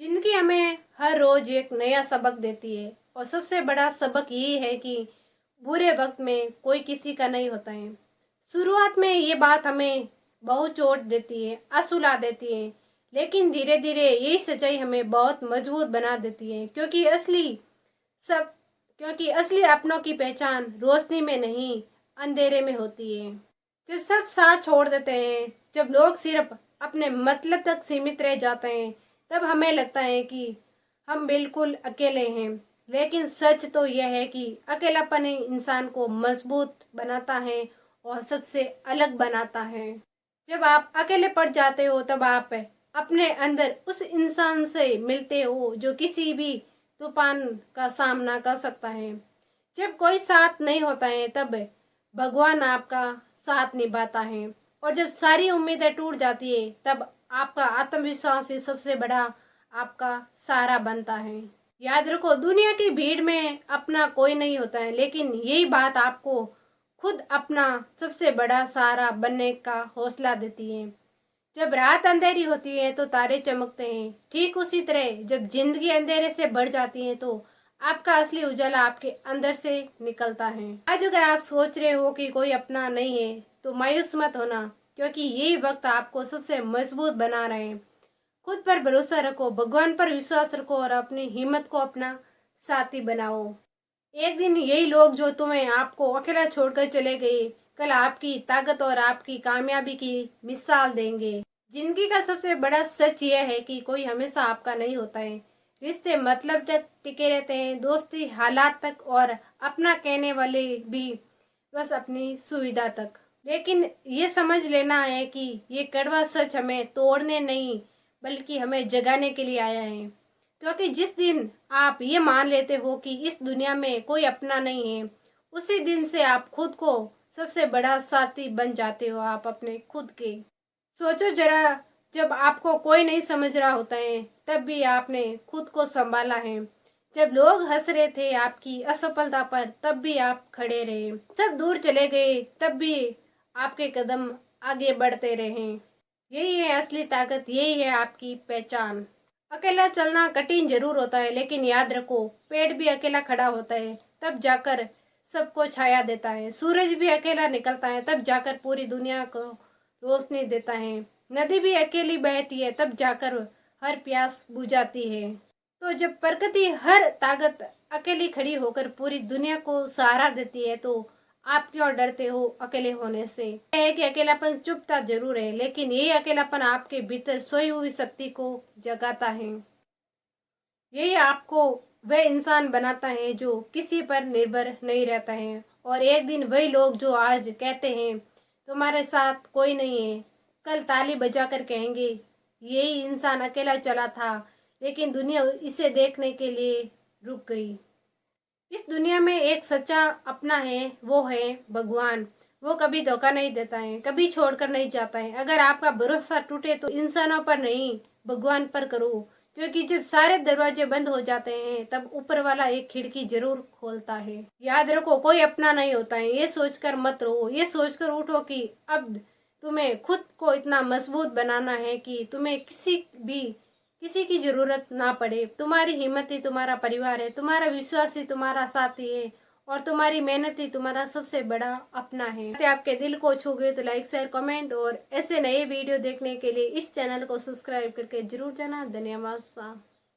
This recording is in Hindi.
जिंदगी हमें हर रोज एक नया सबक देती है और सबसे बड़ा सबक यही है कि बुरे वक्त में कोई किसी का नहीं होता है। शुरुआत में ये बात हमें बहुत चोट देती है, असुला देती है, लेकिन धीरे धीरे यही सच्चाई हमें बहुत मजबूत बना देती है, सब क्योंकि असली अपनों की पहचान रोशनी में नहीं, अंधेरे में होती है। जब सब साथ छोड़ देते हैं, जब लोग सिर्फ अपने मतलब तक सीमित रह जाते हैं, तब हमें लगता है कि हम बिल्कुल अकेले हैं। लेकिन सच तो यह है कि अकेलापन ही इंसान को मजबूत बनाता है और सबसे अलग बनाता है। जब आप अकेले पड़ जाते हो, तब आप अपने अंदर उस इंसान से मिलते हो जो किसी भी तूफान का सामना कर सकता है। जब कोई साथ नहीं होता है, तब भगवान आपका साथ निभाता है, और जब सारी उम्मीदें टूट जाती है, तब आपका आत्मविश्वास ही सबसे बड़ा आपका सहारा बनता है। याद रखो, दुनिया की भीड़ में अपना कोई नहीं होता है, लेकिन यही बात आपको खुद अपना सबसे बड़ा सहारा बनने का हौसला देती है। जब रात अंधेरी होती है तो तारे चमकते हैं, ठीक उसी तरह जब जिंदगी अंधेरे से भर जाती है तो आपका असली उजाला आपके अंदर से निकलता है। आज अगर आप सोच रहे हो कि कोई अपना नहीं है, तो मायूस मत होना, क्योंकि यही वक्त आपको सबसे मजबूत बना रहे हैं। खुद पर भरोसा रखो, भगवान पर विश्वास रखो और अपनी हिम्मत को अपना साथी बनाओ। एक दिन यही लोग जो तुम्हें आपको अकेला छोड़कर चले गए, कल आपकी ताकत और आपकी कामयाबी की मिसाल देंगे। जिंदगी का सबसे बड़ा सच यह है कि कोई हमेशा आपका नहीं होता है। रिश्ते मतलब तक टिके रहते हैं, दोस्ती हालात तक, और अपना कहने वाले भी बस अपनी सुविधा तक। लेकिन ये समझ लेना है कि ये कड़वा सच हमें तोड़ने नहीं, बल्कि हमें जगाने के लिए आया है। क्योंकि जिस दिन आप ये मान लेते हो कि इस दुनिया में कोई अपना नहीं है, उसी दिन से आप खुद को सबसे बड़ा साथी बन जाते हो, आप अपने खुद के। सोचो जरा, जब आपको कोई नहीं समझ रहा होता है, तब भी आपने खुद को संभाला है। जब लोग हंस रहे थे आपकी असफलता पर, तब भी आप खड़े रहे। सब दूर चले गए, तब भी आपके कदम आगे बढ़ते रहे। यही है असली ताकत, यही है आपकी पहचान। अकेला चलना कठिन जरूर होता है, लेकिन याद रखो, पेड़ भी अकेला खड़ा होता है तब जाकर सबको छाया देता है। सूरज भी अकेला निकलता है तब जाकर पूरी दुनिया को रोशनी देता है। नदी भी अकेली बहती है तब जाकर हर प्यास बुझाती है। तो जब प्रकृति हर ताकत अकेली खड़ी होकर पूरी दुनिया को सहारा देती है, तो आप क्यों डरते हो अकेले होने से? यह है कि अकेलापन चुभता जरूर है, लेकिन यही अकेलापन आपके भीतर सोई हुई शक्ति को जगाता है। यही आपको वह इंसान बनाता है जो किसी पर निर्भर नहीं रहता है। और एक दिन वही लोग जो आज कहते हैं तुम्हारे साथ कोई नहीं है, कल ताली बजाकर कहेंगे यही इंसान अकेला चला था, लेकिन दुनिया इसे देखने के लिए रुक गई। इस दुनिया में एक सच्चा अपना है, वो है भगवान। वो कभी धोखा नहीं देता है, कभी छोड़कर नहीं जाता है। अगर आपका भरोसा टूटे तो इंसानों पर नहीं, भगवान पर करो, क्योंकि जब सारे दरवाजे बंद हो जाते हैं, तब ऊपर वाला एक खिड़की जरूर खोलता है। याद रखो, कोई अपना नहीं होता है। ये सोचकर मत रहो, ये सोचकर उठो कि अब तुम्हें खुद को इतना मजबूत बनाना है कि तुम्हें किसी की जरूरत ना पड़े। तुम्हारी हिम्मत ही तुम्हारा परिवार है, तुम्हारा विश्वास ही तुम्हारा साथी है, और तुम्हारी मेहनत ही तुम्हारा सबसे बड़ा अपना है। यदि आपके दिल को छू गए तो लाइक, शेयर, कमेंट, और ऐसे नए वीडियो देखने के लिए इस चैनल को सब्सक्राइब करके जरूर जाना। धन्यवाद।